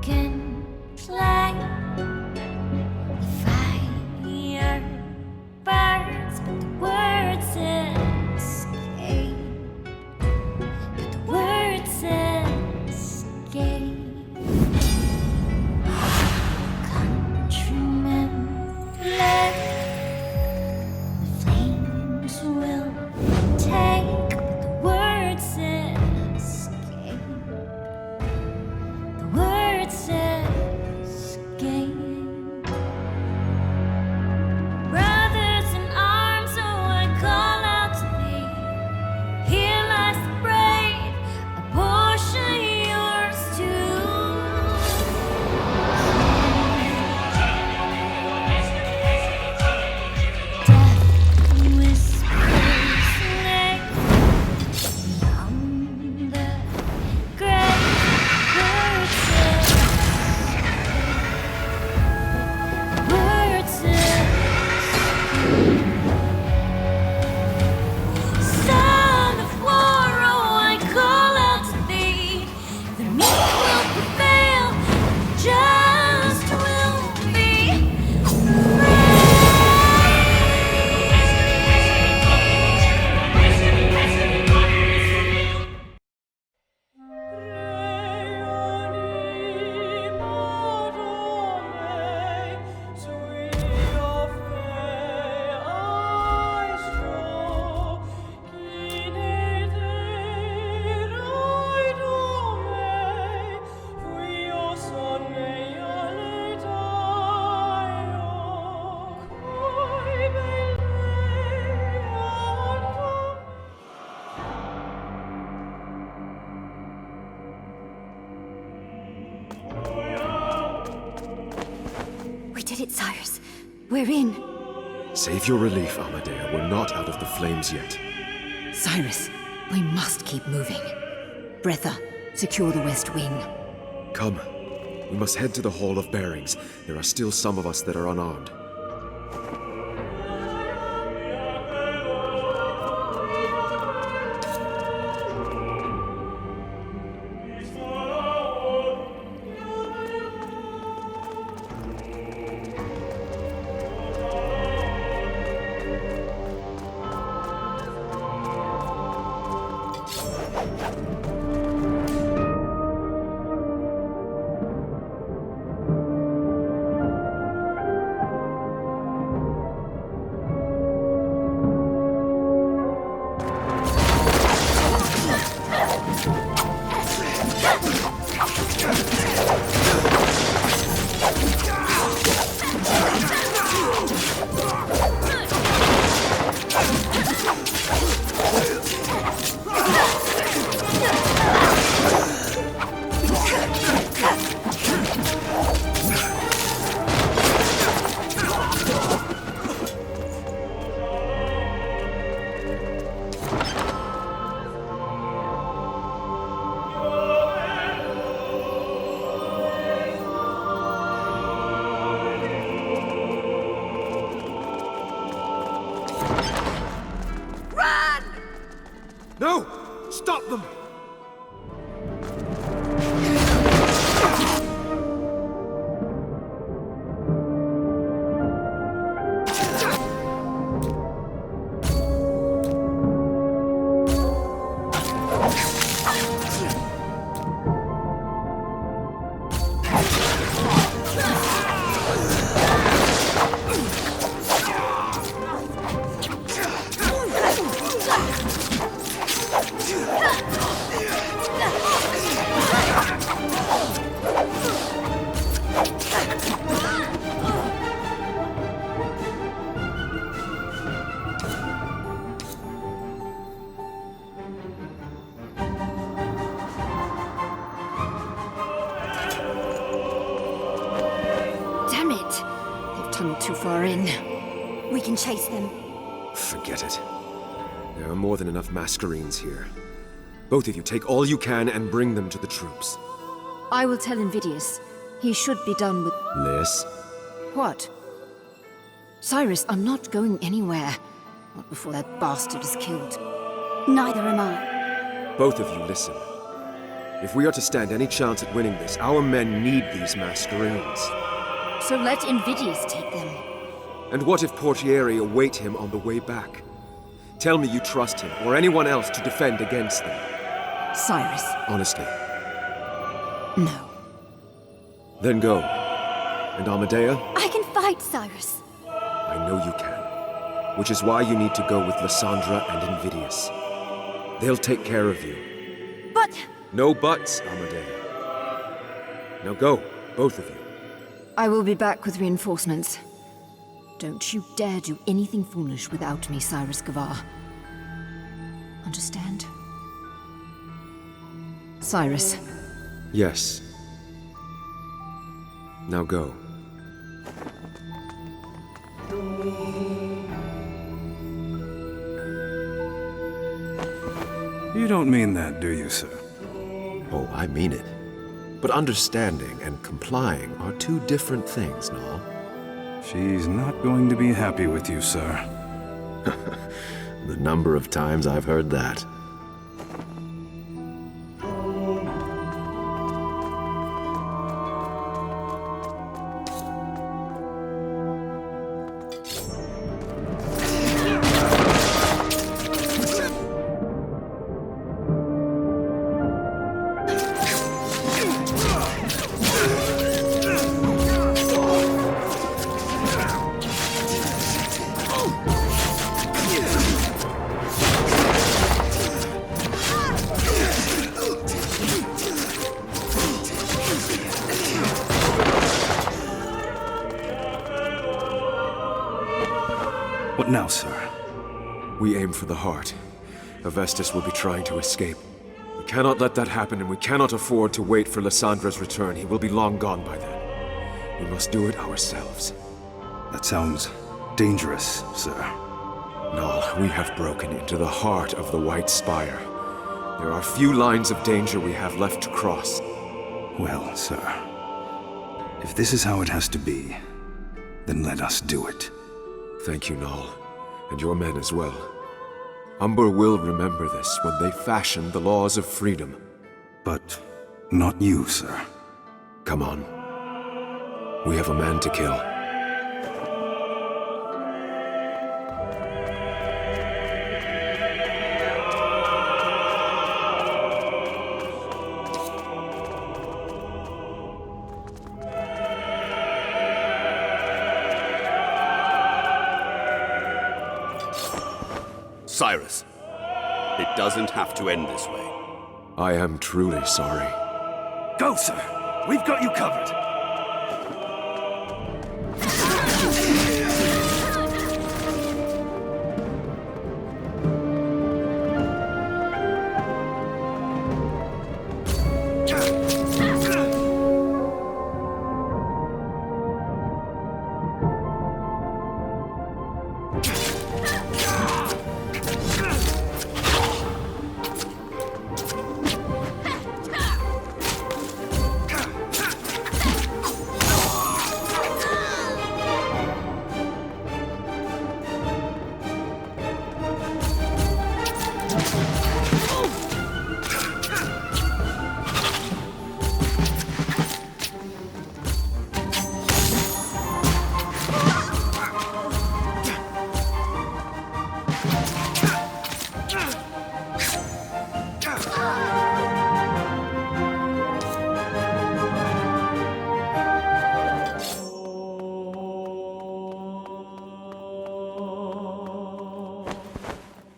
can play. The fire burns, but the words escape. But the words escape. Countrymen, let the flames will take. But the words escape. The words escape. Brothers in arms, oh, I call out to thee. Here lies the brave, a portion yours too. Death whispers late beyond the grave. Words Son of war, oh, I call out to thee. The meek will prevail, the just will be We did it, Cyrus. We're in. Save your relief, Amadea. We're not out of the flames yet. Cyrus, we must keep moving. Bretha, secure the west wing. Come. We must head to the Hall of Bearings. There are still some of us that are unarmed. No! Stop them! Tunneled too far in. We can chase them. Forget it. There are more than enough Masquerades here. Both of you take all you can and bring them to the troops. I will tell Invidius. He should be done with... Liz? What? Cyrus, I'm not going anywhere. Not before that bastard is killed. Neither am I. Both of you listen. If we are to stand any chance at winning this, our men need these Masquerades. So let Invidius take them. And what if Portieri await him on the way back? Tell me you trust him, or anyone else, to defend against them. Cyrus. Honestly. No. Then go. And Amadea? I can fight, Cyrus. I know you can. Which is why you need to go with Lysandra and Invidius. They'll take care of you. But... No buts, Amadea. Now go, both of you. I will be back with reinforcements. Don't you dare do anything foolish without me, Cyrus Gavar. Understand? Cyrus. Yes. Now go. You don't mean that, do you, sir? Oh, I mean it. But understanding and complying are two different things, Nall. She's not going to be happy with you, sir. The number of times I've heard that. What now, sir? We aim for the heart. Avestus will be trying to escape. We cannot let that happen, and we cannot afford to wait for Lysandra's return. He will be long gone by then. We must do it ourselves. That sounds dangerous, sir. Nall, we have broken into the heart of the White Spire. There are few lines of danger we have left to cross. Well, sir, if this is how it has to be, then let us do it. Thank you, Nall, and your men as well. Umber will remember this when they fashion the laws of freedom. But not you, sir. Come on. We have a man to kill. Cyrus, it doesn't have to end this way. I am truly sorry. Go, sir! We've got you covered!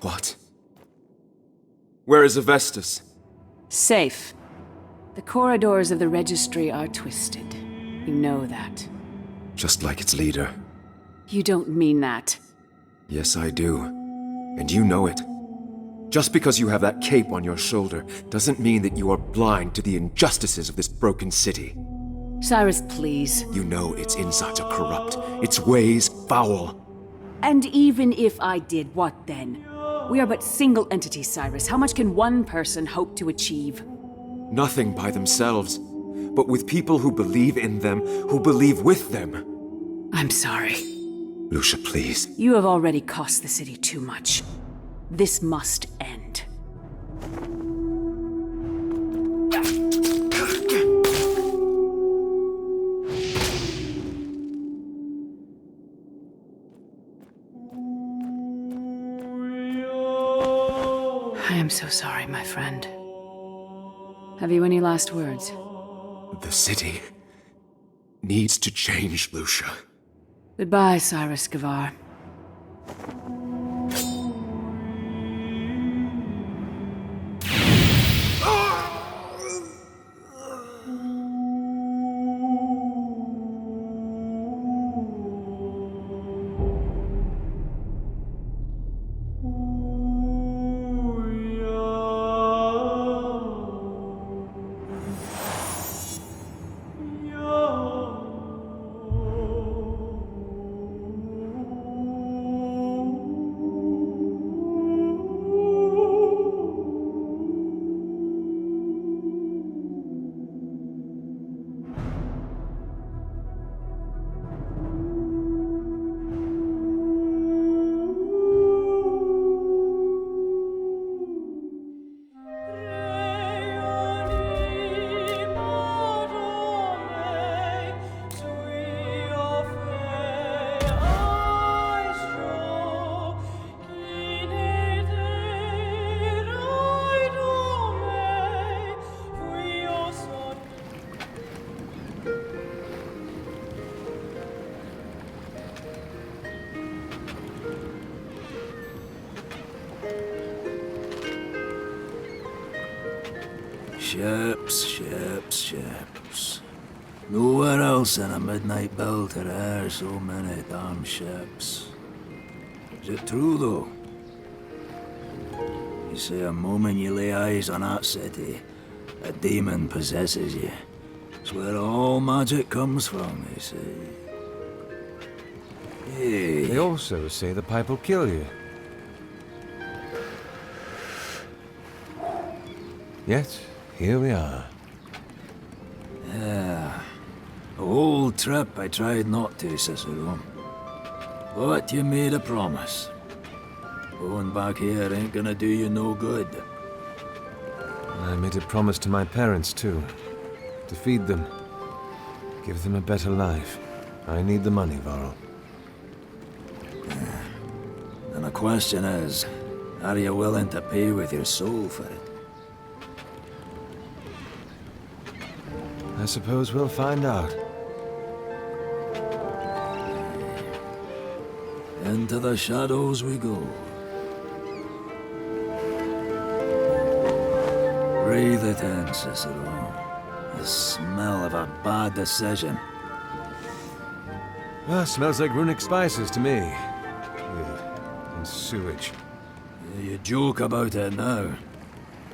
What? Where is Avestus? Safe. The corridors of the registry are twisted. You know that. Just like its leader. You don't mean that. Yes, I do. And you know it. Just because you have that cape on your shoulder doesn't mean that you are blind to the injustices of this broken city. Cyrus, please. You know its insides are corrupt, its ways foul. And even if I did, what then? We are but single entities, Cyrus. How much can one person hope to achieve? Nothing by themselves, but with people who believe in them, who believe with them. I'm sorry. Lucia, please. You have already cost the city too much. This must end. I am so sorry, my friend. Have you any last words? The city needs to change, Lucia. Goodbye, Cyrus Gavar. Ships. Nowhere else in a midnight build are there so many damn ships. Is it true, though? You say a moment you lay eyes on that city, a demon possesses you. It's where all magic comes from, they say. Hey. They also say the pipe will kill you. Yet, here we are. Yeah. The whole trip I tried not to, Cicero. But you made a promise. Going back here ain't gonna do you no good. I made a promise to my parents, too. To feed them. Give them a better life. I need the money, Varl. And the question is, are you willing to pay with your soul for it? I suppose we'll find out. Into the shadows we go. Breathe it in, Cicero. The smell of a bad decision. Ah, smells like runic spices to me. Ugh, and sewage. You joke about it now.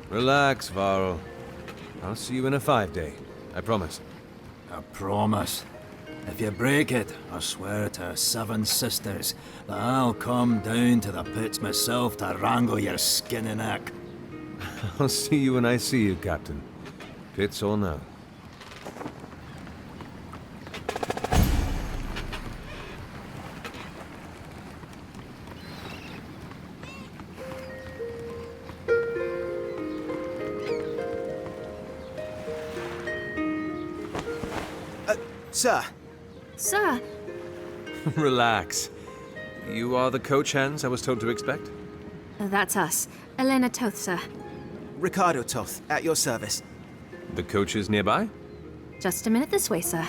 Relax, Varl. I'll see you in a 5-day. I promise. A promise. If you break it, I swear to our 7 sisters that I'll come down to the pits myself to wrangle your skinny neck. I'll see you when I see you, Captain. Pits or no. Sir. Sir, Relax. You are the coach hands I was told to expect? that's us. Elena Toth, sir. Ricardo Toth, at your service. The coach is nearby? Just a minute this way, sir.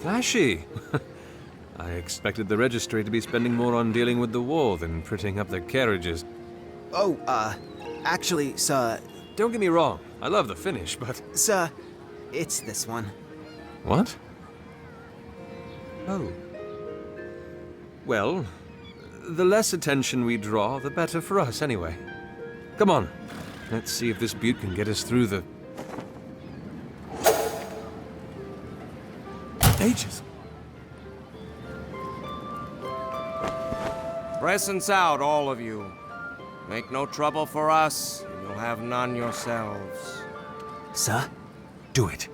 Flashy! I expected the registry to be spending more on dealing with the war than printing up their carriages. Oh, actually, sir... Don't get me wrong, I love the finish, but... Sir, it's this one. What? Oh. Well, the less attention we draw, the better for us, anyway. Come on, let's see if this butte can get us through the... ages. Presents out, all of you. Make no trouble for us, and you'll have none yourselves. Sir? Do it.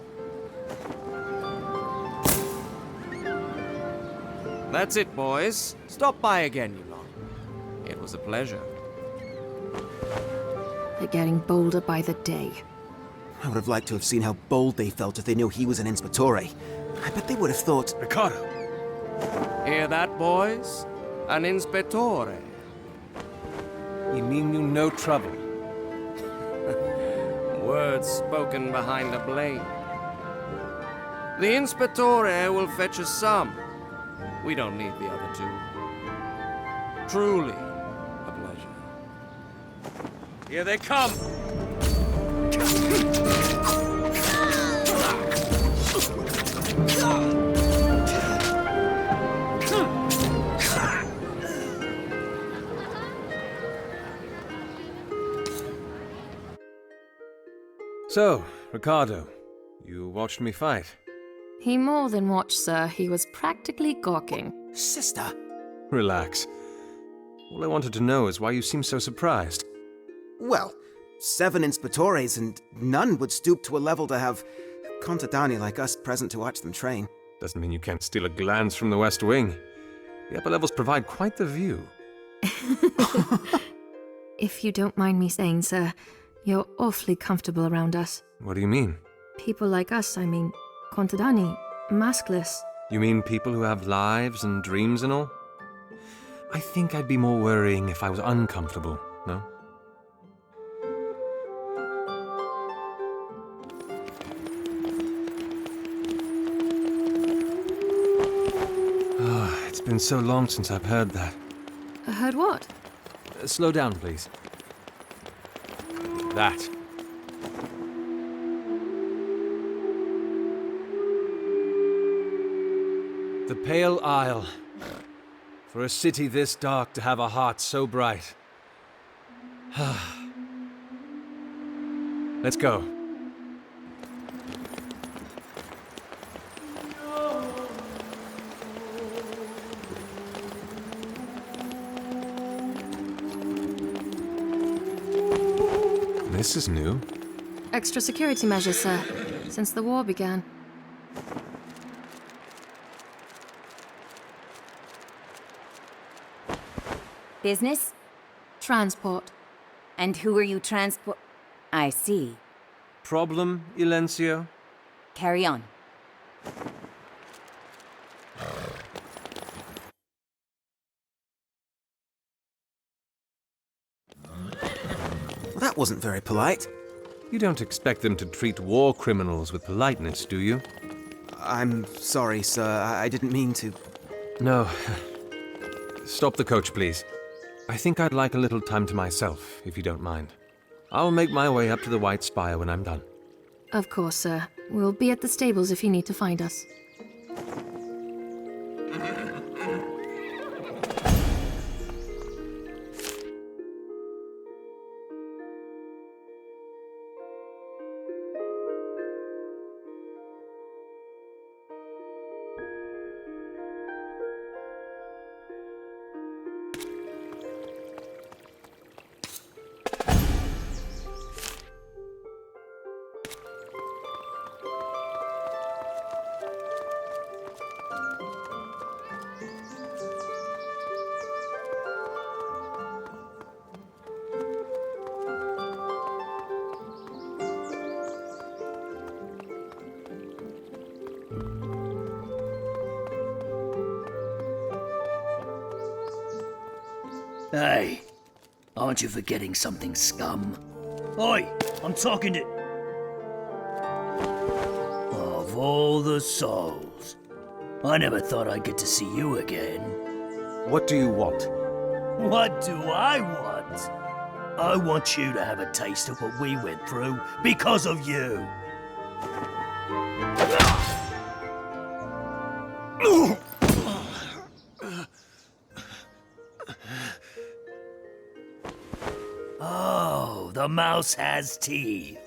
That's it, boys. Stop by again, you lot. It was a pleasure. They're getting bolder by the day. I would have liked to have seen how bold they felt if they knew he was an Inspectore. I bet they would have thought... Ricardo! Hear that, boys? An Inspectore. You mean you no trouble? Words spoken behind a blade. The Inspectore will fetch us some. We don't need the other two. Truly a pleasure. Here they come! So, Ricardo, you watched me fight. He more than watched, sir. He was practically gawking. Sister! Relax. All I wanted to know is why you seem so surprised. Well, 7 Inspectores and none would stoop to a level to have contadini like us present to watch them train. Doesn't mean you can't steal a glance from the West Wing. The upper levels provide quite the view. If you don't mind me saying, sir, you're awfully comfortable around us. What do you mean? People like us, I mean, contadini, maskless. You mean people who have lives and dreams and all? I think I'd be more worrying if I was uncomfortable, no? Oh, it's been so long since I've heard that. Heard what? Slow down, please. That. The Pale Isle. For a city this dark to have a heart so bright. Let's go. This is new. Extra security measures, sir, since the war began. Business? Transport. And who are you transport? I see. Problem, Ilencio? Carry on. Well, that wasn't very polite. You don't expect them to treat war criminals with politeness, do you? I'm sorry, sir. I didn't mean to. No. Stop the coach, please. I think I'd like a little time to myself, if you don't mind. I'll make my way up to the White Spire when I'm done. Of course, sir. We'll be at the stables if you need to find us. Hey, aren't you forgetting something, scum? Oi, I'm talking to... Of all the souls. I never thought I'd get to see you again. What do you want? What do I want? I want you to have a taste of what we went through because of you. Oh, the mouse has teeth.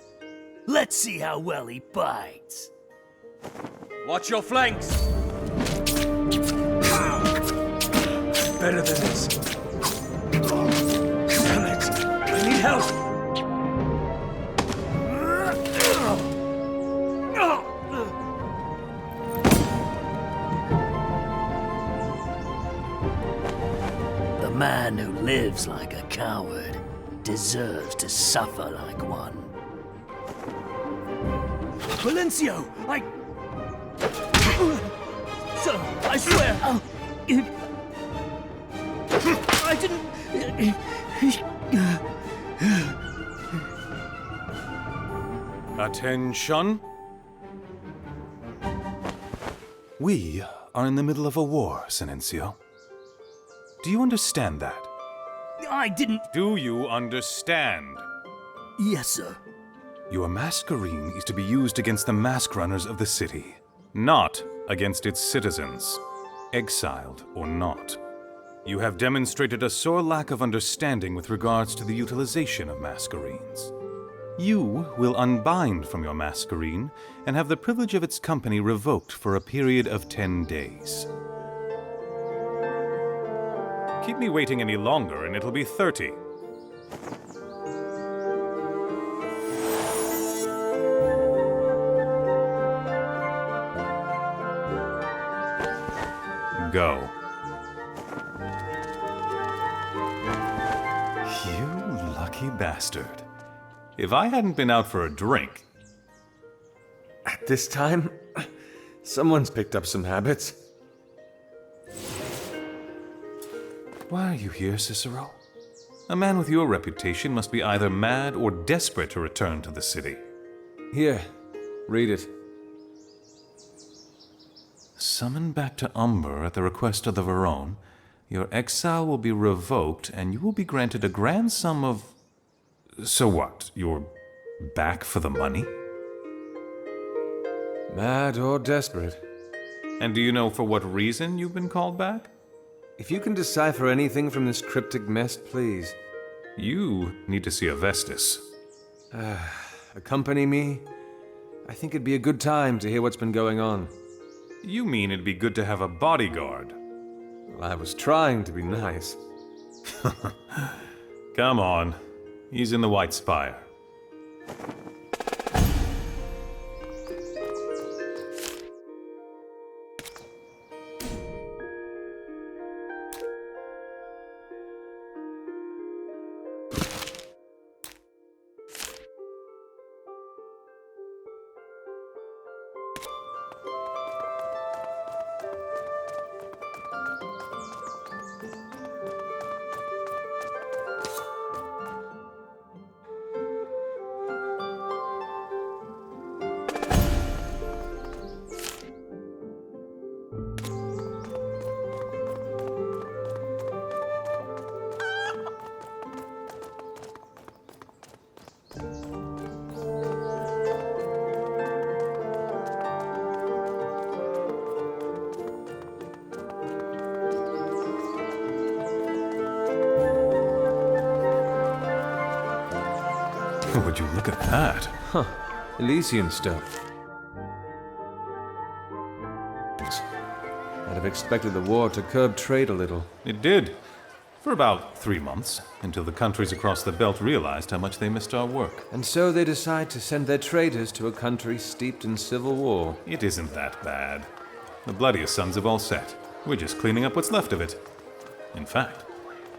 Let's see how well he bites. Watch your flanks! Better than this. Damn it! I need help! The man who lives like a coward deserves to suffer like one. Valencio, Sir, I swear, I didn't... Attention. We are in the middle of a war, Silencio. Do you understand that? I didn't... Do you understand? Yes, sir. Your masquerine is to be used against the mask runners of the city, not against its citizens, exiled or not. You have demonstrated a sore lack of understanding with regards to the utilization of masquerines. You will unbind from your masquerine and have the privilege of its company revoked for a period of 10 days. Keep me waiting any longer and it'll be 30. Go. You lucky bastard. If I hadn't been out for a drink... At this time, someone's picked up some habits. Why are you here, Cicero? A man with your reputation must be either mad or desperate to return to the city. Here, read it. Summoned back to Umber at the request of the Verone, your exile will be revoked and you will be granted a grand sum of... So what? You're back for the money? Mad or desperate. And do you know for what reason you've been called back? If you can decipher anything from this cryptic mess, please. You need to see a Vestus. Accompany me? I think it'd be a good time to hear what's been going on. You mean it'd be good to have a bodyguard? Well, I was trying to be nice. Come on. He's in the White Spire. Would you look at that? Huh. Elysian stuff. I'd have expected the war to curb trade a little. It did. For about 3 months, until the countries across the belt realized how much they missed our work. And so they decide to send their traders to a country steeped in civil war. It isn't that bad. The bloodiest sons have all set. We're just cleaning up what's left of it. In fact,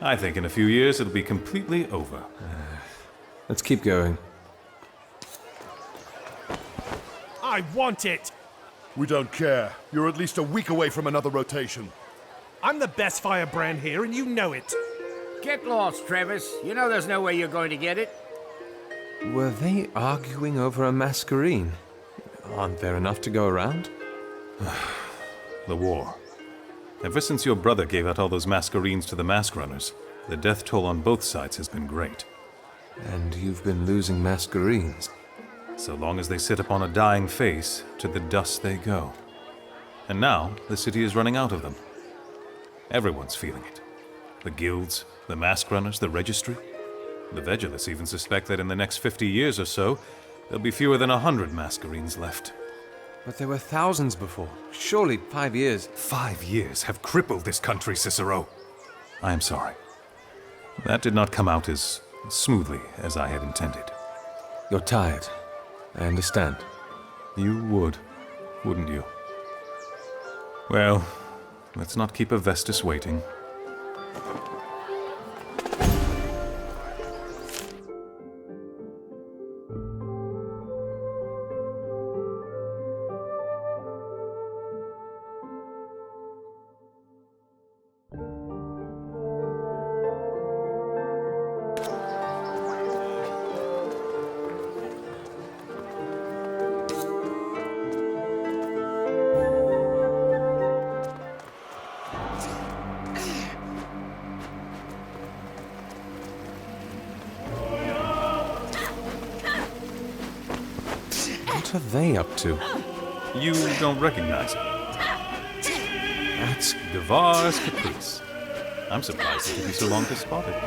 I think in a few years it'll be completely over. Let's keep going. I want it! We don't care. You're at least a week away from another rotation. I'm the best firebrand here, and you know it. Get lost, Travis. You know there's no way you're going to get it. Were they arguing over a masquerine? Aren't there enough to go around? the war. Ever since your brother gave out all those Masquerines to the Mask Runners, the death toll on both sides has been great. And you've been losing Masquerines. So long as they sit upon a dying face, to the dust they go. And now, the city is running out of them. Everyone's feeling it. The guilds, the Mask Runners, the Registry. The Vegelus even suspect that in the next 50 years or so, there'll be fewer than 100 Masquerines left. But there were thousands before. Surely 5 years. 5 years have crippled this country, Cicero. I am sorry. That did not come out as smoothly as I had intended. You're tired. I understand. You would, wouldn't you? Well, let's not keep Avestus waiting. What are they up to? You don't recognize it. That's Devar's Caprice. I'm surprised it took you so long to spot it.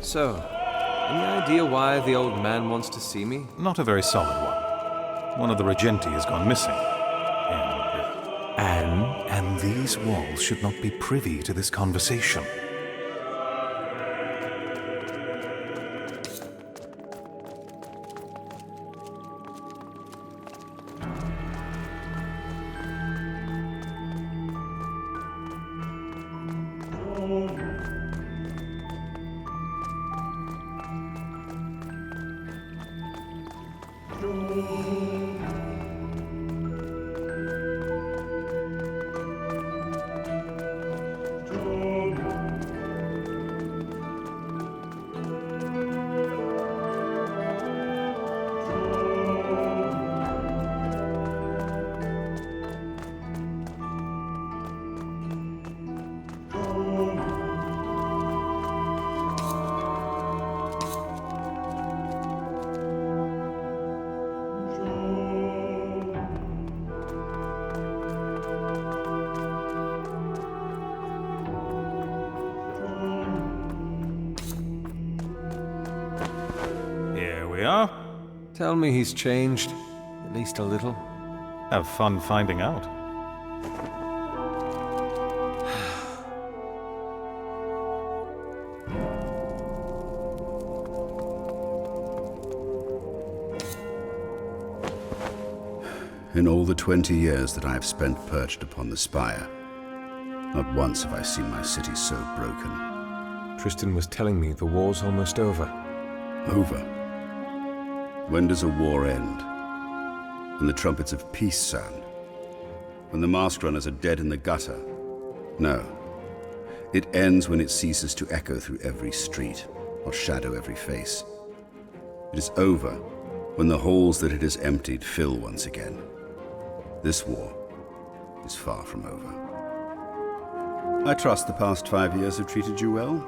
So, any idea why the old man wants to see me? Not a very solid one. One of the Regenti has gone missing. And these walls should not be privy to this conversation. Tell me he's changed, at least a little. Have fun finding out. In all the 20 years that I have spent perched upon the spire, not once have I seen my city so broken. Tristan was telling me the war's almost over. Over? When does a war end? When the trumpets of peace sound? When the mask runners are dead in the gutter? No. It ends when it ceases to echo through every street, or shadow every face. It is over when the halls that it has emptied fill once again. This war is far from over. I trust the past 5 years have treated you well?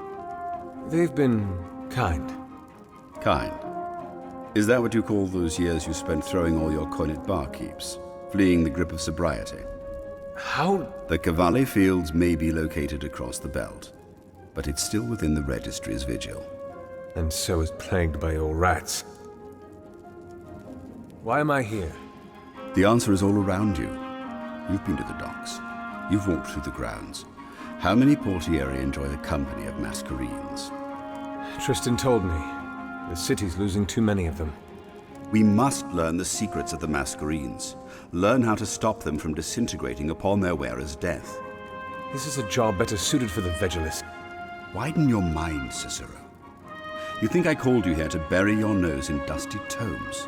They've been kind. Kind? Is that what you call those years you spent throwing all your coin at barkeeps, fleeing the grip of sobriety? How? The Cavalli Fields may be located across the belt, but it's still within the Registry's vigil. And so is plagued by your rats. Why am I here? The answer is all around you. You've been to the docks. You've walked through the grounds. How many portieri enjoy the company of Masquerines? Tristan told me. The city's losing too many of them. We must learn the secrets of the Masquerines. Learn how to stop them from disintegrating upon their wearer's death. This is a job better suited for the Vigilus. Widen your mind, Cicero. You think I called you here to bury your nose in dusty tomes?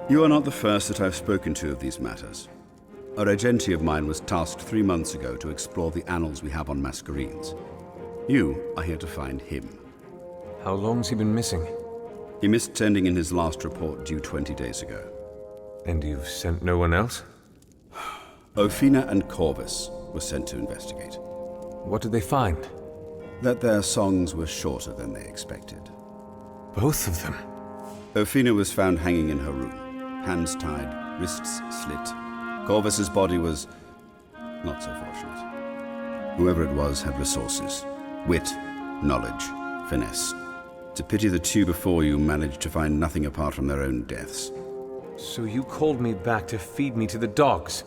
You are not the first that I've spoken to of these matters. A regente of mine was tasked 3 months ago to explore the annals we have on Masquerines. You are here to find him. How long's he been missing? He missed sending in his last report due 20 days ago. And you've sent no one else? Ophina and Corvus were sent to investigate. What did they find? That their songs were shorter than they expected. Both of them? Ophina was found hanging in her room, hands tied, wrists slit. Corvus's body was not so fortunate. Whoever it was had resources, wit, knowledge, finesse. It's a pity the two before you managed to find nothing apart from their own deaths. So you called me back to feed me to the dogs?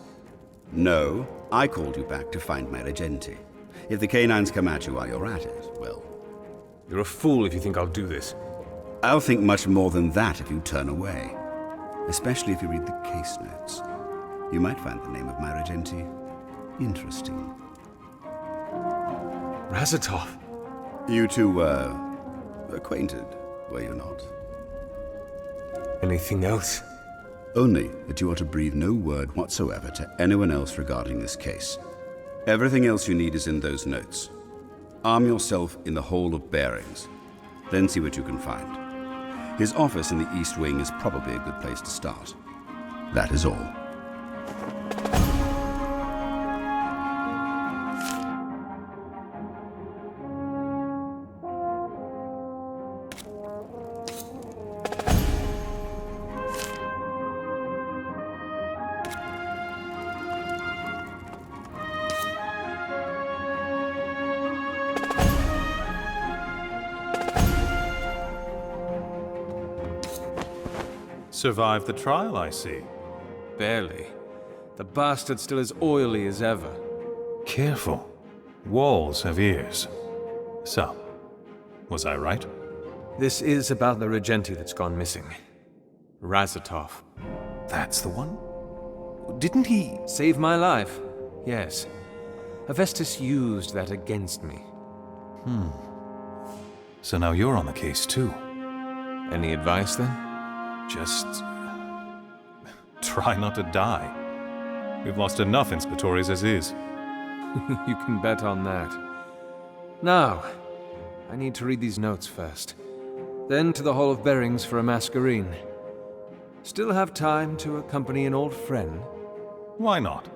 No, I called you back to find my regente. If the canines come at you while you're at it, well... You're a fool if you think I'll do this. I'll think much more than that if you turn away. Especially if you read the case notes. You might find the name of my regente interesting. Razatov. You two were acquainted, were you not? Anything else? Only that you are to breathe no word whatsoever to anyone else regarding this case. Everything else you need is in those notes. Arm yourself in the Hall of Bearings, then see what you can find. His office in the East Wing is probably a good place to start. That is all. Survived the trial, I see. Barely. The bastard's still as oily as ever. Careful. Walls have ears. So, was I right? This is about the regente that's gone missing. Razatov. That's the one? Didn't he... Save my life, yes. Hephaestus used that against me. So now you're on the case, too. Any advice, then? Just... try not to die. We've lost enough inspectores as is. You can bet on that. Now, I need to read these notes first. Then to the Hall of Bearings for a masquerine. Still have time to accompany an old friend? Why not?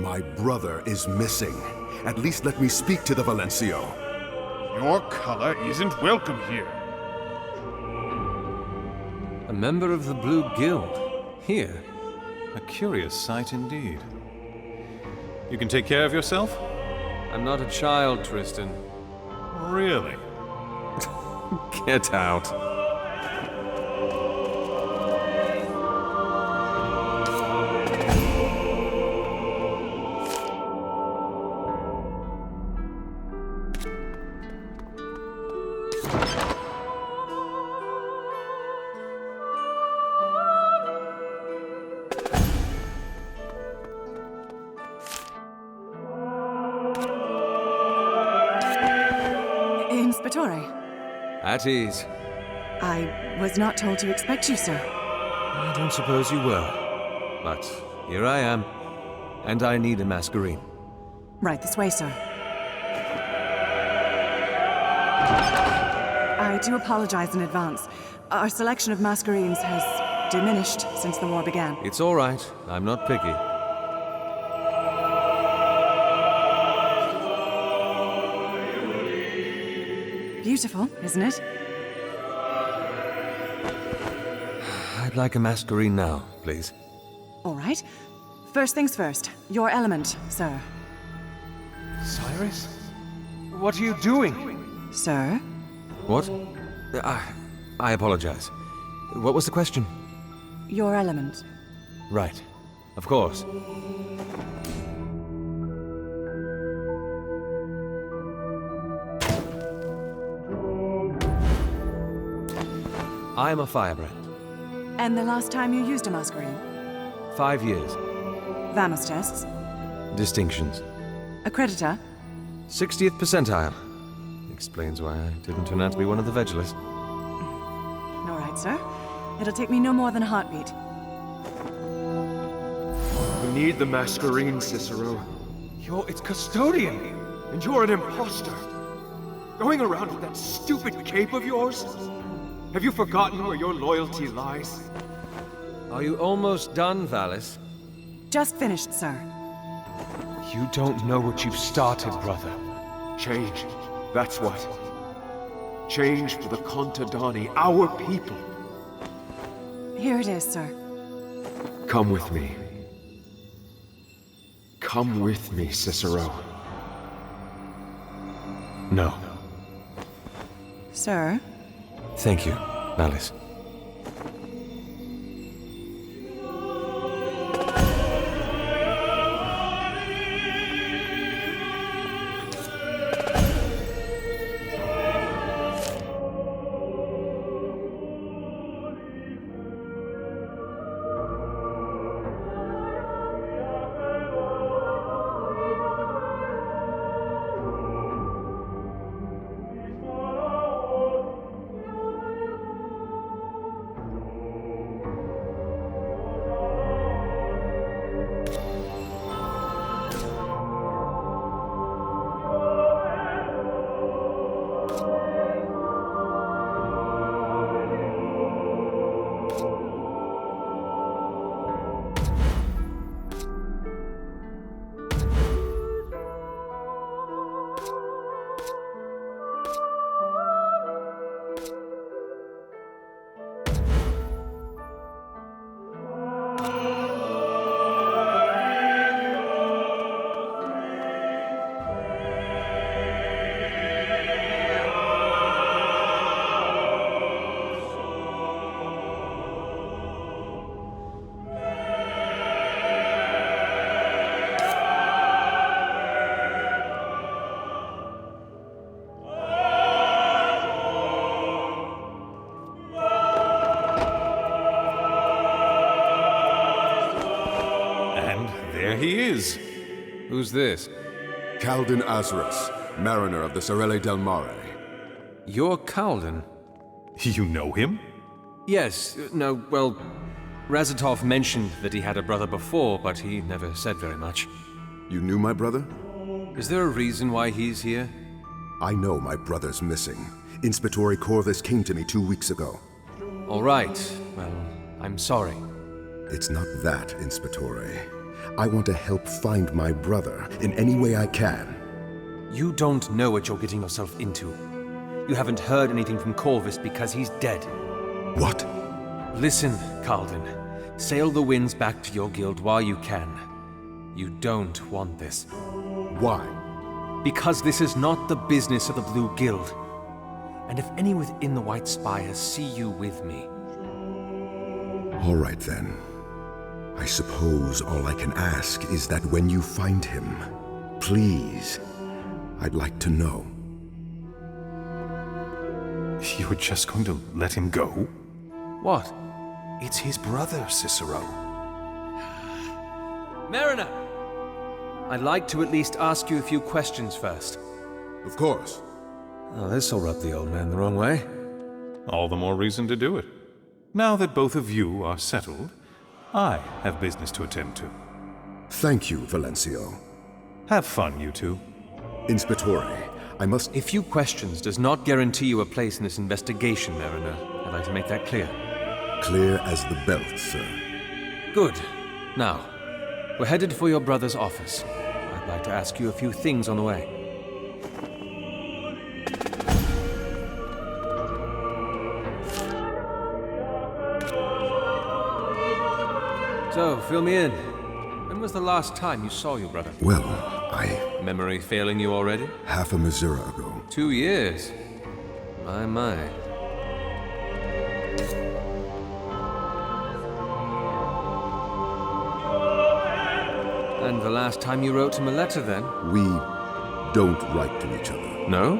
My brother is missing. At least let me speak to the Valencio. Your color isn't welcome here. A member of the Blue Guild. Here. A curious sight indeed. You can take care of yourself? I'm not a child, Tristan. Really? Get out. Inspectore. At ease. I was not told to expect you, sir. I don't suppose you were. But here I am. And I need a masquerine. Right this way, sir. I do apologize in advance. Our selection of masquerines has diminished since the war began. It's all right. I'm not picky. Beautiful, isn't it? I'd like a masquerine now, please. All right. First things first. Your element, sir. Cyrus? What are you doing? Sir? What? I apologize. What was the question? Your element. Right. Of course. I am a firebrand. And the last time you used a masquerine? 5 years. Vamos tests? Distinctions. Accreditor? 60th percentile. Explains why I didn't turn out to be one of the Vegelers. All right, sir. It'll take me no more than a heartbeat. We need the masquerine, Cicero. You're its custodian, and you're an imposter. Going around with that stupid cape of yours? Have you forgotten where your loyalty lies? Are you almost done, Valis? Just finished, sir. You don't know what you've started, brother. Change. That's what. Change for the Contadani, our people. Here it is, sir. Come with me. Come with me, Cicero. No. Sir? Thank you, Valis. He is. Who's this? Calden Azarus, mariner of the Sorelle del Mare. You're Calden? You know him? Yes. No, well, Razatov mentioned that he had a brother before, but he never said very much. You knew my brother? Is there a reason why he's here? I know my brother's missing. Inspectore Corvus came to me 2 weeks ago. All right. Well, I'm sorry. It's not that, Inspectore. I want to help find my brother in any way I can. You don't know what you're getting yourself into. You haven't heard anything from Corvus because he's dead. What? Listen, Calden. Sail the winds back to your guild while you can. You don't want this. Why? Because this is not the business of the Blue Guild. And if any within the White Spire see you with me... All right, then. I suppose all I can ask is that when you find him, please, I'd like to know. You were just going to let him go? What? It's his brother, Cicero. Mariner! I'd like to at least ask you a few questions first. Of course. Oh, this'll rub the old man the wrong way. All the more reason to do it. Now that both of you are settled, I have business to attend to. Thank you, Valencio. Have fun, you two. Inspectore, I must... A few questions does not guarantee you a place in this investigation, Mariner. I'd like to make that clear. Clear as the belt, sir. Good. Now, we're headed for your brother's office. I'd like to ask you a few things on the way. So, fill me in. When was the last time you saw your brother? Well, Memory failing you already? half a Missouri ago. 2 years. My. And the last time you wrote him a letter, then? We don't write to each other. No?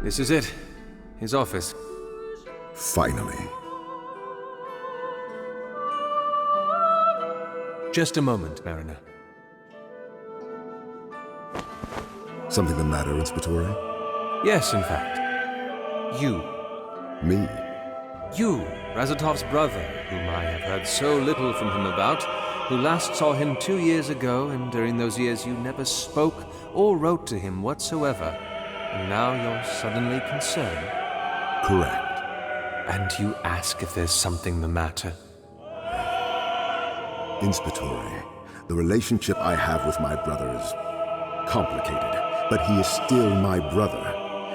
This is it. His office. Finally. Just a moment, Mariner. Something the matter, Inspectore? Yes, in fact. You. Me? You, Razatov's brother, whom I have heard so little from him about, who last saw him 2 years ago, and during those years you never spoke or wrote to him whatsoever, and now you're suddenly concerned. Correct. And you ask if there's something the matter? Inspectore, the relationship I have with my brother is complicated, but he is still my brother.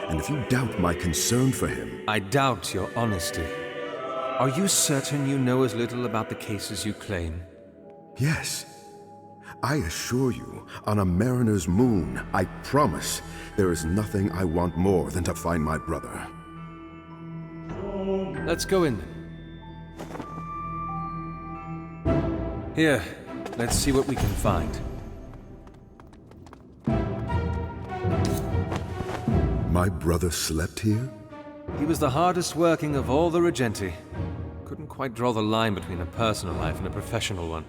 And if you doubt my concern for him... I doubt your honesty. Are you certain you know as little about the cases you claim? Yes. I assure you, on a mariner's moon, I promise, there is nothing I want more than to find my brother. Let's go in then. Here, let's see what we can find. My brother slept here? He was the hardest working of all the Regenti. Couldn't quite draw the line between a personal life and a professional one.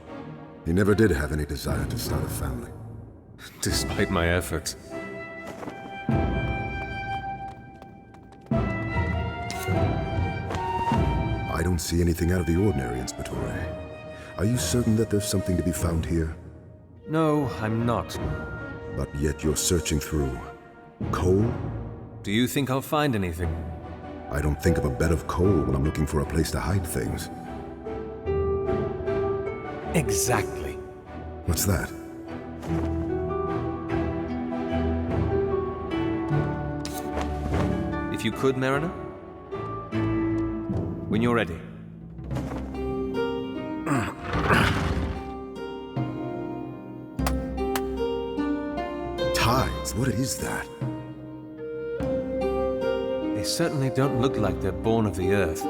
He never did have any desire to start a family. Despite my efforts. I don't see anything out of the ordinary, Inspectore. Are you certain that there's something to be found here? No, I'm not. But yet you're searching through coal? Do you think I'll find anything? I don't think of a bed of coal when I'm looking for a place to hide things. Exactly. What's that? If you could, Mariner? When you're ready. Tides? What is that? They certainly don't look like they're born of the earth.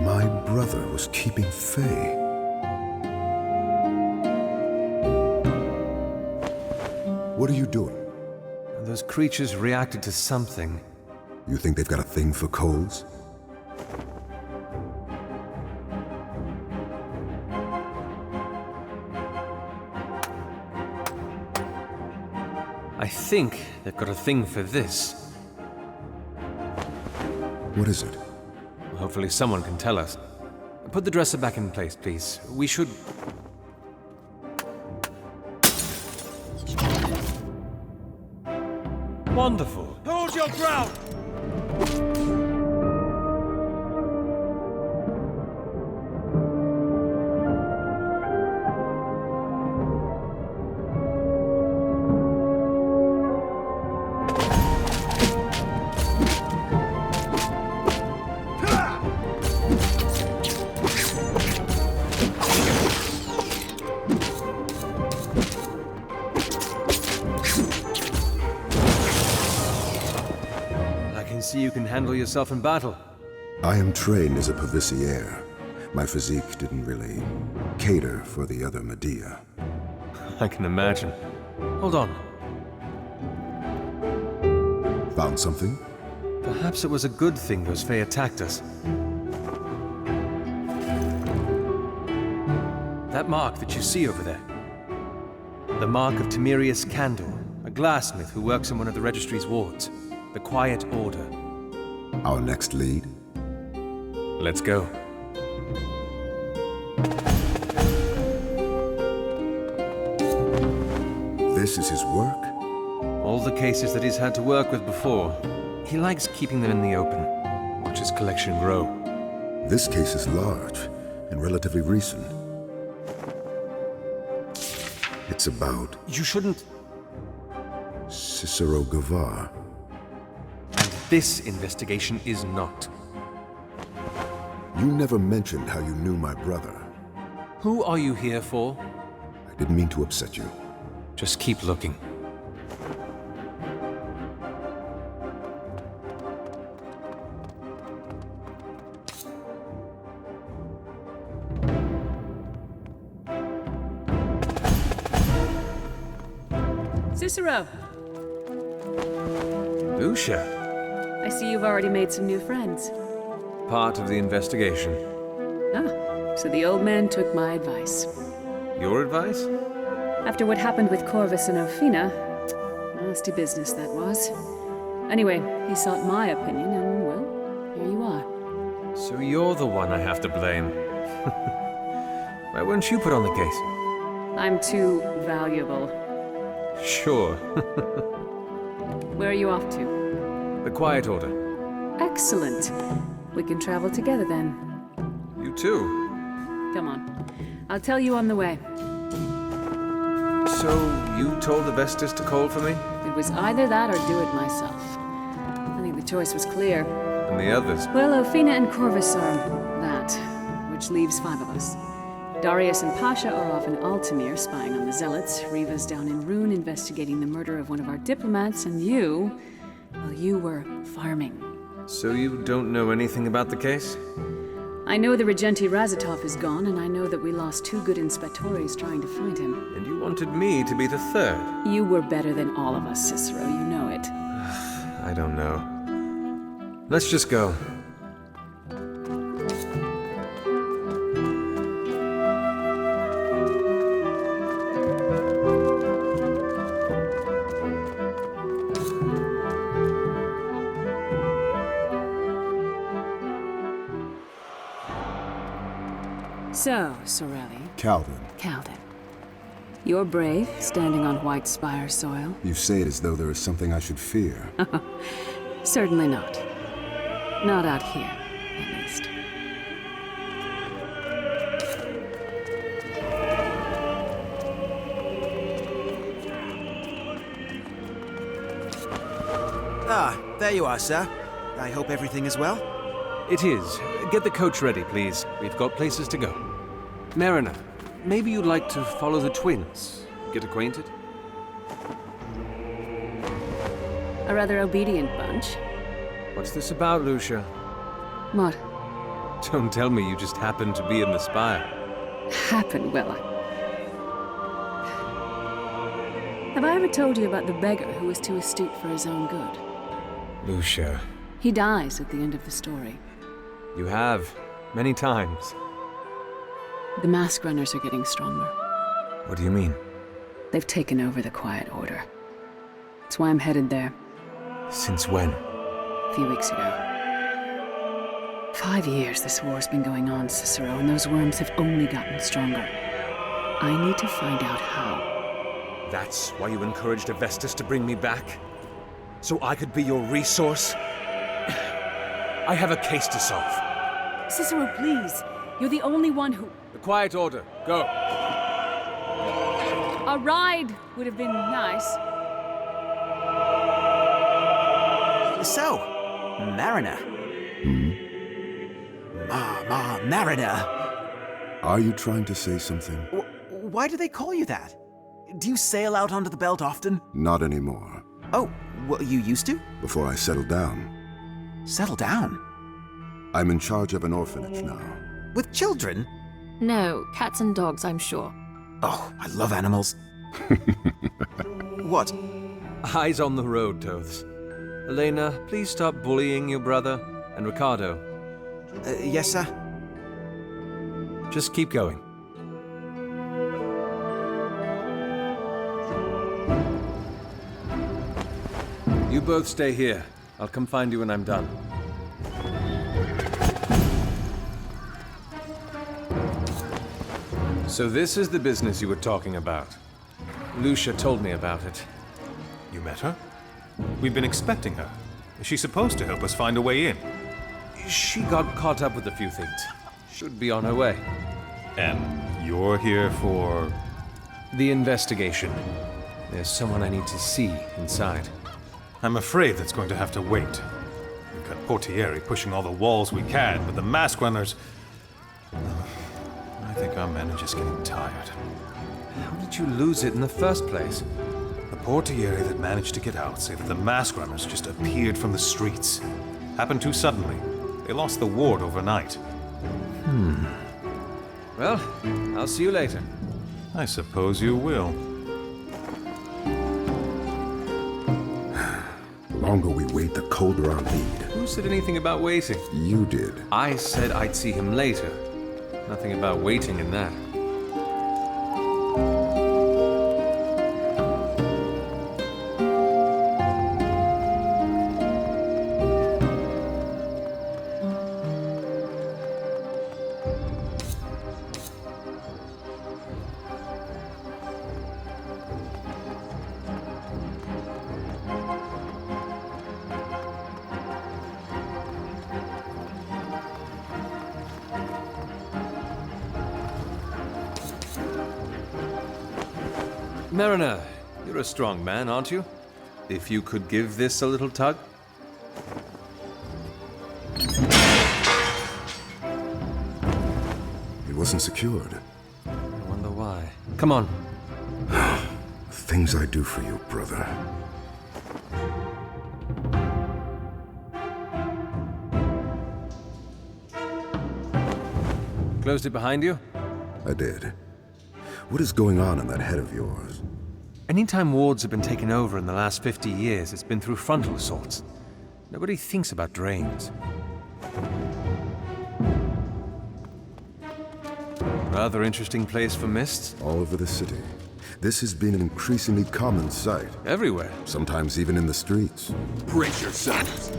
My brother was keeping Faye. What are you doing? Those creatures reacted to something. You think they've got a thing for coals? I think they've got a thing for this. What is it? Well, hopefully someone can tell us. Put the dresser back in place, please. We should... Wonderful. Hold your ground! See, you can handle yourself in battle. I am trained as a Pavicier. My physique didn't really cater for the other Medea. I can imagine. Hold on. Found something? Perhaps it was a good thing those Fae attacked us. That mark that you see over there. the mark of Timerius Candor, a glassmith who works in one of the registry's wards. The Quiet Order. Our next lead? Let's go. This is his work? All the cases that he's had to work with before. He likes keeping them in the open. Watch his collection grow. This case is large and relatively recent. It's about... You shouldn't... Cicero Gavar. And this investigation is not. You never mentioned how you knew my brother. Who are you here for? I didn't mean to upset you. Just keep looking. Cicero! Lucia! I see you've already made some new friends. Part of the investigation. Ah, so the old man took my advice. Your advice? After what happened with Corvus and Ophina, nasty business that was. Anyway, he sought my opinion, and well, here you are. So you're the one I have to blame. Why weren't you put on the case? I'm too valuable. Sure. Where are you off to? The Quiet Order. Excellent. We can travel together then. You too? Come on. I'll tell you on the way. So, you told Avestus to call for me? It was either that or do it myself. I think the choice was clear. And the others? Well, Ophina and Corvus are that, which leaves 5 of us. Darius and Pasha are off in Altamir spying on the Zealots, Riva's down in Rune investigating the murder of one of our diplomats, and you, well, you were farming. So you don't know anything about the case? I know the Regenti Razatov is gone, and I know that we lost 2 good inspectores trying to find him. And you wanted me to be the 3rd? You were better than all of us, Cicero, you know it. I don't know. Let's just go. So, Sorelli. Calvin. Calvin. You're brave, standing on White Spire soil. You say it as though there is something I should fear. Certainly not. Not out here, at least. Ah, there you are, sir. I hope everything is well. It is. Get the coach ready, please. We've got places to go. Mariner, maybe you'd like to follow the twins. Get acquainted? A rather obedient bunch. What's this about, Lucia? What? Don't tell me you just happened to be in the spire. Happened, well, Have I ever told you about the beggar who was too astute for his own good? Lucia. He dies at the end of the story. You have. Many times. The mask runners are getting stronger. What do you mean? They've taken over the Quiet Order. That's why I'm headed there. Since when? A few weeks ago. 5 years this war's been going on, Cicero, and those worms have only gotten stronger. I need to find out how. That's why you encouraged Avestus to bring me back? So I could be your resource? I have a case to solve. Cicero, please. You're the only one who... The Quiet Order. Go. A ride would have been nice. So, Mariner. Mariner. Are you trying to say something? Why do they call you that? Do you sail out onto the belt often? Not anymore. Oh, well, you used to? Before I settled down. Settle down? I'm in charge of an orphanage now. With children? No, cats and dogs, I'm sure. Oh, I love animals. What? Eyes on the road, Toths. Elena, please stop bullying your brother. And Ricardo. Yes, sir? Just keep going. You both stay here. I'll come find you when I'm done. So this is the business you were talking about. Lucia told me about it. You met her? We've been expecting her. Is she supposed to help us find a way in? She got caught up with a few things. Should be on her way. And you're here for... the investigation. There's someone I need to see inside. I'm afraid that's going to have to wait. We've got Portieri pushing all the walls we can, but the mask runners... I think our men are just getting tired. How did you lose it in the first place? The Portieri that managed to get out say that the mask runners just appeared from the streets. Happened too suddenly. They lost the ward overnight. Well, I'll see you later. I suppose you will. The longer we wait, the colder our need. Who said anything about waiting? You did. I said I'd see him later. Nothing about waiting in that. Mariner, you're a strong man, aren't you? If you could give this a little tug? It wasn't secured. I wonder why. Come on. Things I do for you, brother. Closed it behind you? I did. What is going on in that head of yours? Anytime wards have been taken over in the last 50 years, it's been through frontal assaults. Nobody thinks about drains. Rather interesting place for mists. All over the city. This has been an increasingly common sight. Everywhere. Sometimes even in the streets. Brace yourselves.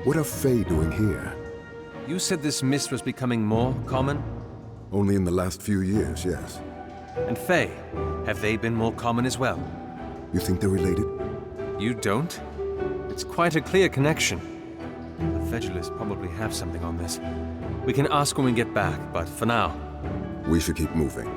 What are Fae doing here? You said this mist was becoming more common? Only in the last few years, yes. And Fae, have they been more common as well? You think they're related? You don't? It's quite a clear connection. The Federalists probably have something on this. We can ask when we get back, but for now... We should keep moving.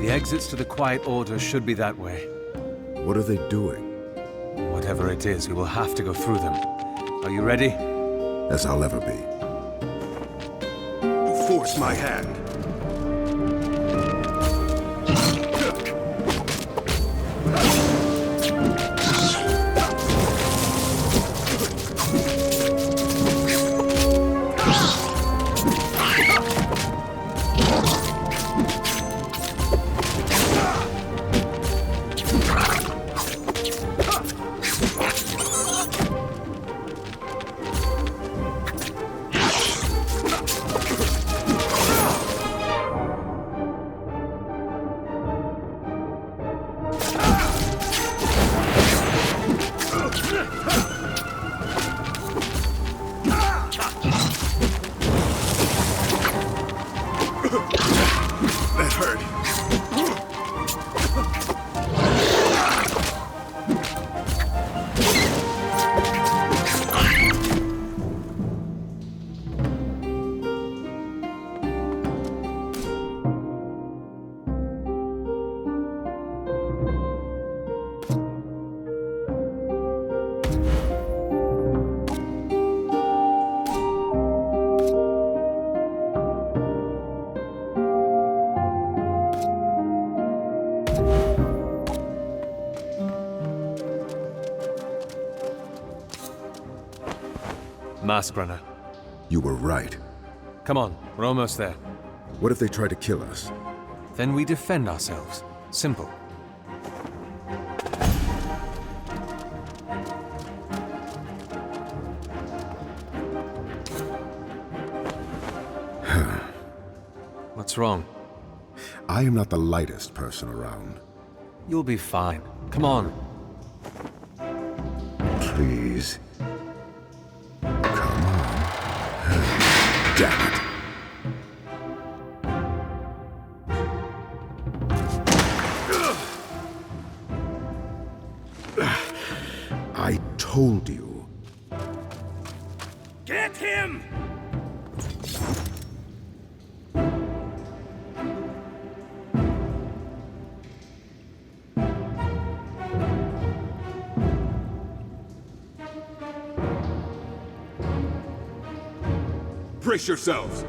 The exits to the Quiet Order should be that way. What are they doing? Whatever it is, we will have to go through them. Are you ready? As I'll ever be. You force my hand. Masquerada. You were right. Come on, we're almost there. What if they try to kill us? Then we defend ourselves. Simple. What's wrong? I am not the lightest person around. You'll be fine. Come on. Please. Come on. Damn it. I told you. Get him! Brace yourselves!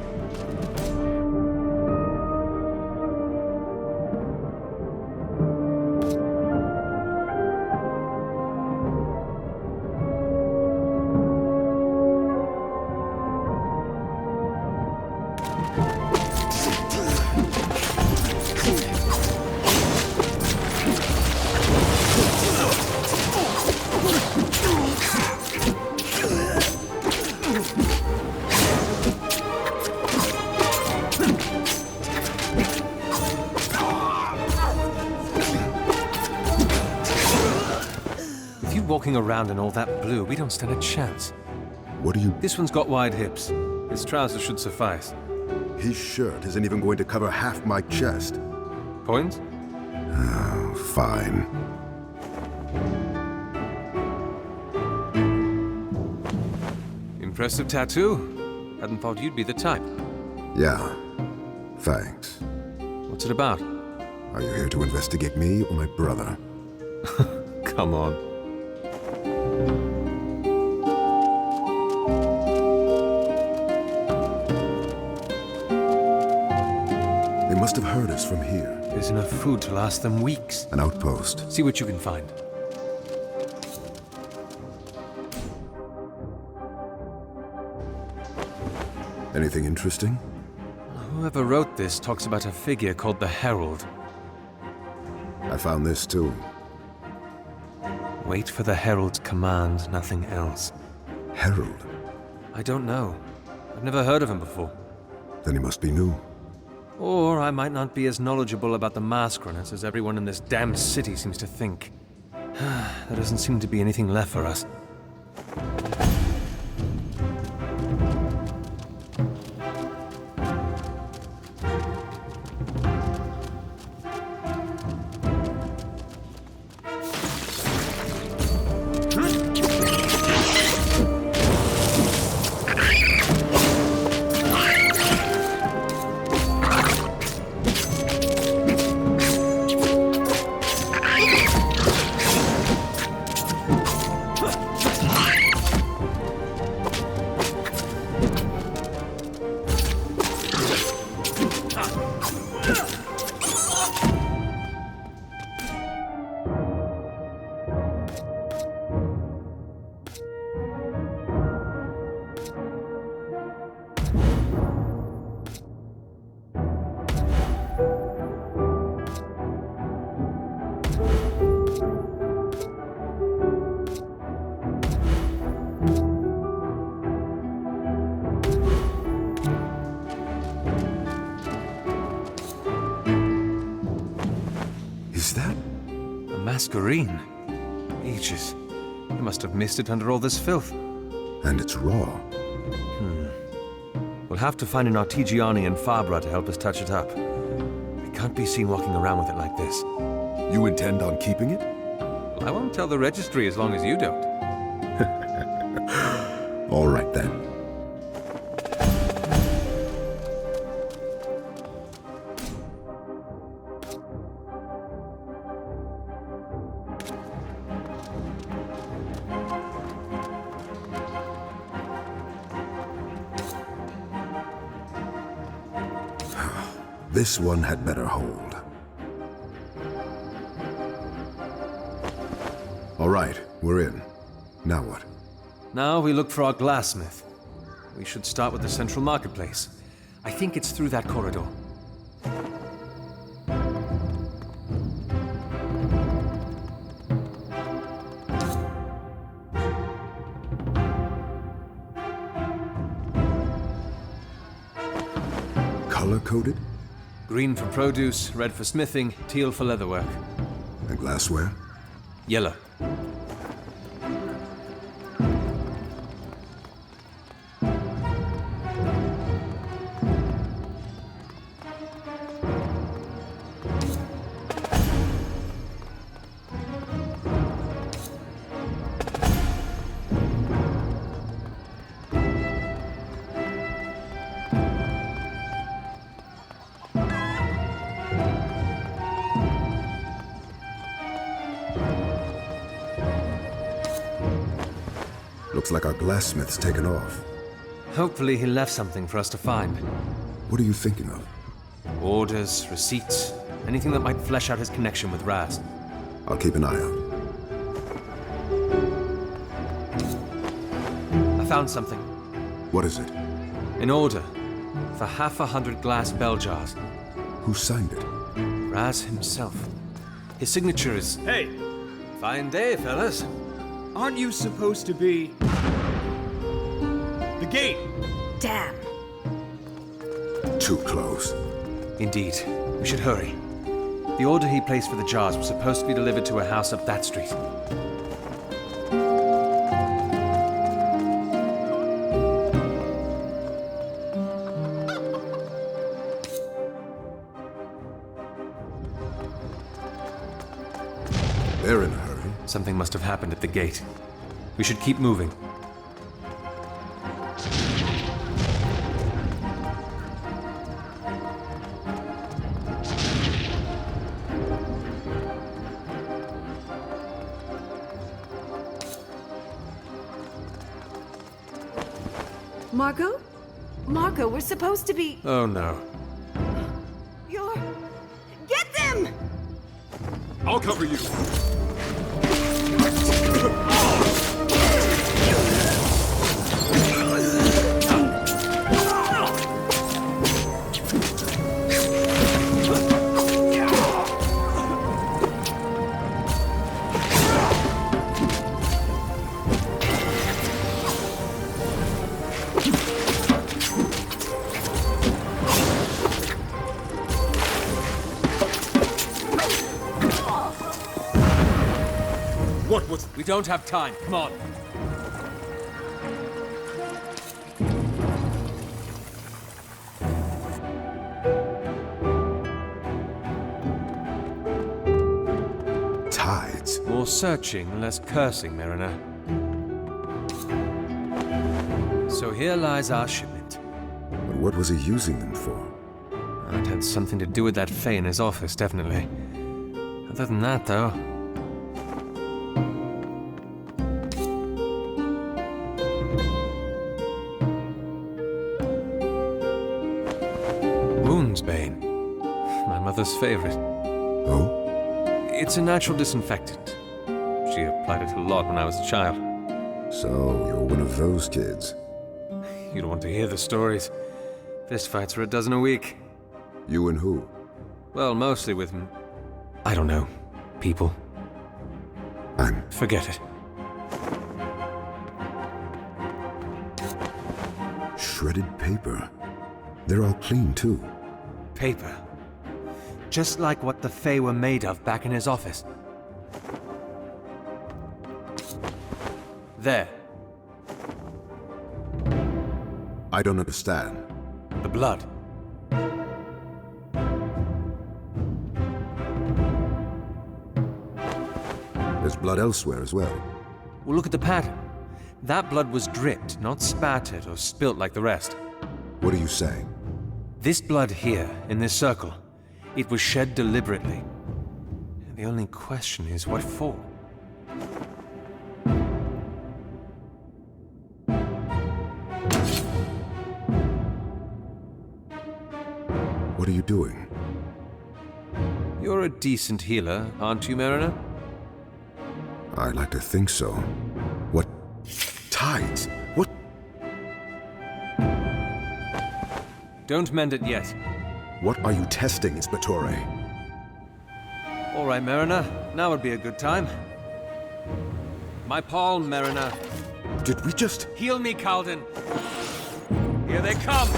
Walking around in all that blue, we don't stand a chance. What do you... This one's got wide hips. His trousers should suffice. His shirt isn't even going to cover half my chest. Point? Oh, fine. Impressive tattoo. Hadn't thought you'd be the type. Yeah. Thanks. What's it about? Are you here to investigate me or my brother? Come on. They must have heard us from here. There's enough food to last them weeks. An outpost. See what you can find. Anything interesting? Whoever wrote this talks about a figure called the Herald. I found this too. Wait for the Herald's command, nothing else. Herald? I don't know. I've never heard of him before. Then he must be new. Or I might not be as knowledgeable about the Masqueraders as everyone in this damn city seems to think. There doesn't seem to be anything left for us. Is that? A masquerine? Ages. You must have missed it under all this filth. And it's raw. We'll have to find an Artigiani and Fabra to help us touch it up. We can't be seen walking around with it like this. You intend on keeping it? Well, I won't tell the registry as long as you don't. All right then. This one had better hold. All right, we're in. Now what? Now we look for our glassmith. We should start with the central marketplace. I think it's through that corridor. Color-coded? Green for produce, red for smithing, teal for leatherwork. And glassware? Yellow. Looks like our glassmith's taken off. Hopefully he left something for us to find. What are you thinking of? Orders, receipts, anything that might flesh out his connection with Raz. I'll keep an eye out. I found something. What is it? An order for 100 glass bell jars. Who signed it? Raz himself. His signature is... Hey! Fine day, fellas. Aren't you supposed to be... the gate? Damn. Too close. Indeed. We should hurry. The order he placed for the jars was supposed to be delivered to a house up that street. They're in a hurry. Something must have happened at the gate. We should keep moving. Marco? Marco, we're supposed to be... Oh no. You're... Get them! I'll cover you. What was... We don't have time. Come on. Tides. More searching, less cursing, Mariner. So here lies our shipment. But what was he using them for? It had something to do with that Fae in his office, definitely. Other than that, though... Woundsbane. My mother's favorite. Oh? It's a natural disinfectant. She applied it a lot when I was a child. So, you're one of those kids. You don't want to hear the stories. Fistfights are a dozen a week. You and who? Well, mostly with... I don't know. People. Forget it. Shredded paper. They're all clean, too. Paper. Just like what the Fae were made of back in his office. There. I don't understand. The blood. There's blood elsewhere as well. Well, look at the pattern. That blood was dripped, not spattered or spilt like the rest. What are you saying? This blood here, in this circle, it was shed deliberately. The only question is, what for? What are you doing? You're a decent healer, aren't you, Mariner? I'd like to think so. What? Tides? What? Don't mend it yet. What are you testing, Inspectore? All right, Mariner. Now would be a good time. My palm, Mariner. Did we just... Heal me, Calden. Here they come!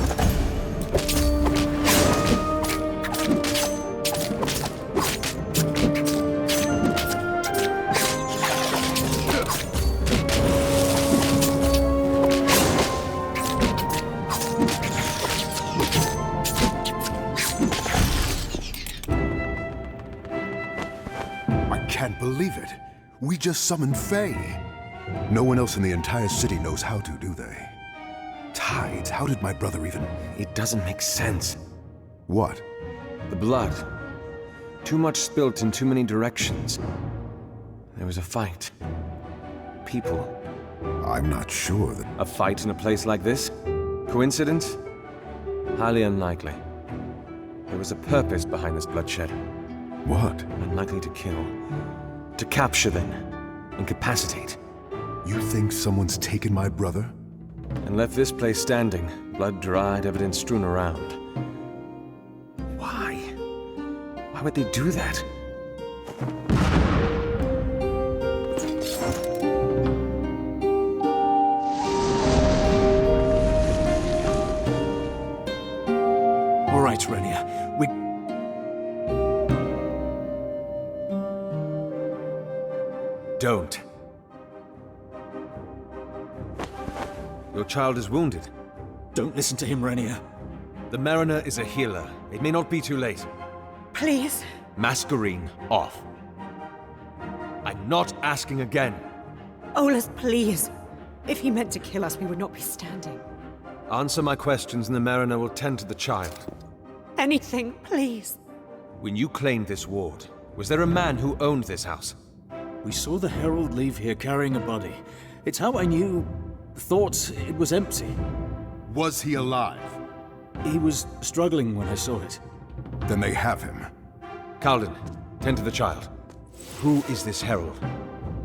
I can't believe it. We just summoned Faye. No one else in the entire city knows how to, do they? Tides, how did my brother even... It doesn't make sense. What? The blood. Too much spilt in too many directions. There was a fight. People. I'm not sure that... A fight in a place like this? Coincidence? Highly unlikely. There was a purpose behind this bloodshed. What? Unlikely to kill. To capture, then. Incapacitate. You think someone's taken my brother? And left this place standing, blood-dried, evidence strewn around. Why? Why would they do that? All right, Renia. We... Don't. Your child is wounded. Don't listen to him, Renia. The Mariner is a healer. It may not be too late. Please. Masquerine off. I'm not asking again. Olaf, please. If he meant to kill us, we would not be standing. Answer my questions and the Mariner will tend to the child. Anything, please. When you claimed this ward, was there a man who owned this house? We saw the Herald leave here carrying a body. It's how I knew... thought it was empty. Was he alive? He was struggling when I saw it. Then they have him. Calden, tend to the child. Who is this herald?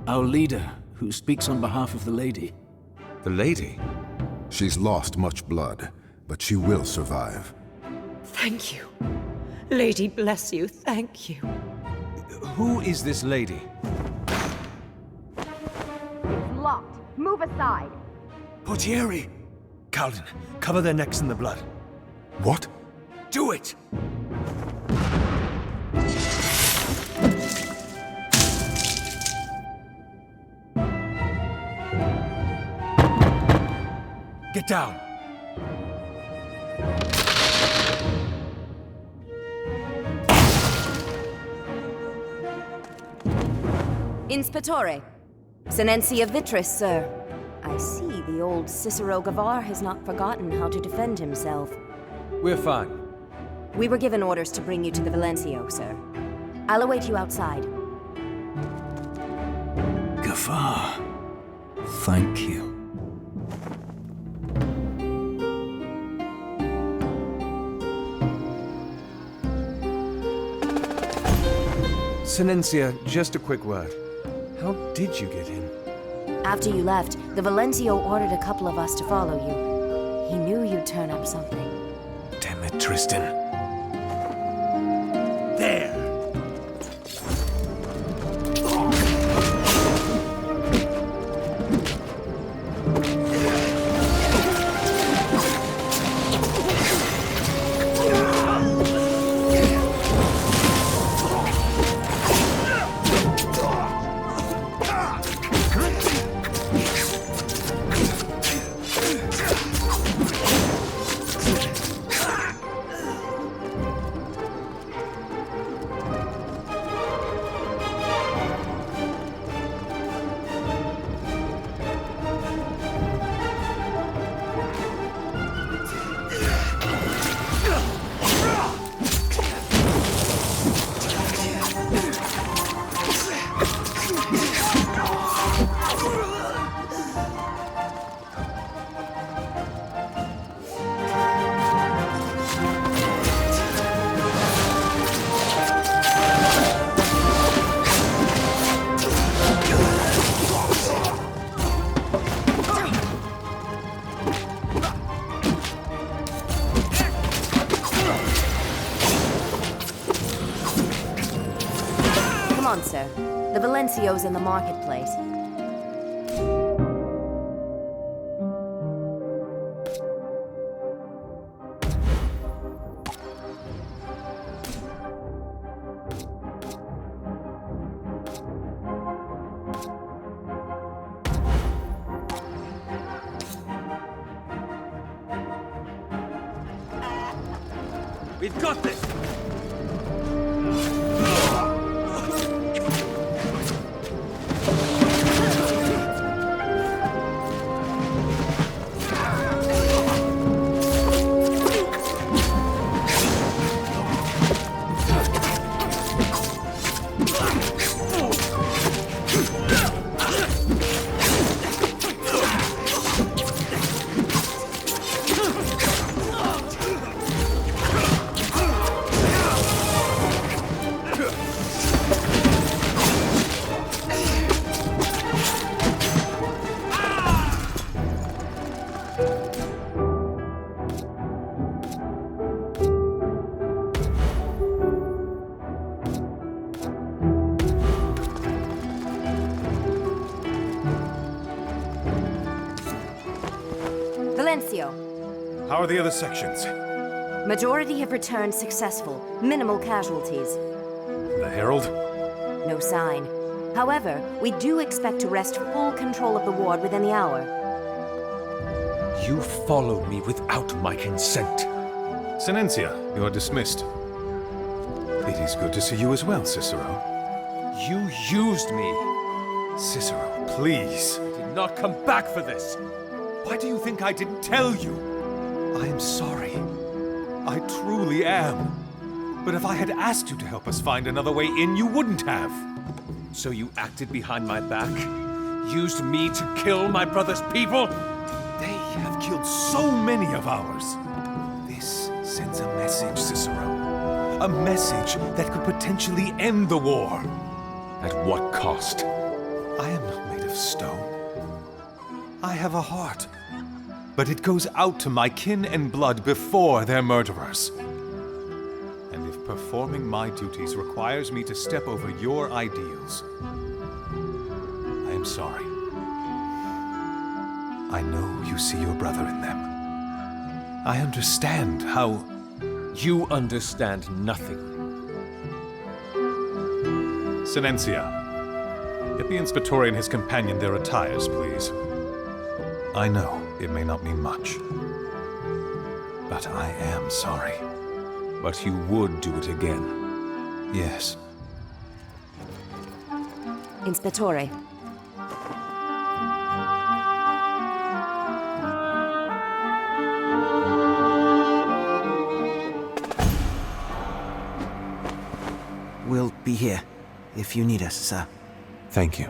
Our leader, who speaks on behalf of the lady. The lady? She's lost much blood, but she will survive. Thank you. Lady bless you, thank you. Who is this lady? It's locked. Move aside. Portieri! Calden, cover their necks in the blood. What? Do it! Get down! Inspectore. Senencia Vitris, sir. I see the old Cicero Gavar has not forgotten how to defend himself. We're fine. We were given orders to bring you to the Valencio, sir. I'll await you outside. Gavar. Thank you. Senencia, just a quick word. How did you get in? After you left, the Valencio ordered a couple of us to follow you. He knew you'd turn up something. Damn it, Tristan. There! sir. The Valencio's in the marketplace. We've got this! Valencio. How are the other sections? Majority have returned successful. Minimal casualties. The Herald? No sign. However, we do expect to wrest full control of the ward within the hour. You followed me without my consent. Senencia, you are dismissed. It is good to see you as well, Cicero. You used me. Cicero, please. I did not come back for this. Why do you think I didn't tell you? I am sorry. I truly am. But if I had asked you to help us find another way in, you wouldn't have. So you acted behind my back? Used me to kill my brother's people? They have killed so many of ours. This sends a message, Cicero. A message that could potentially end the war. At what cost? I am not made of stone. I have a heart. But it goes out to my kin and blood before their murderers. And if performing my duties requires me to step over your ideals, I am sorry. I know you see your brother in them. I understand how... You understand nothing. Senencia, get the Inspector and his companion their attires, please. I know it may not mean much, but I am sorry. But you would do it again. Yes. Inspectore. We'll be here if you need us, sir. Thank you.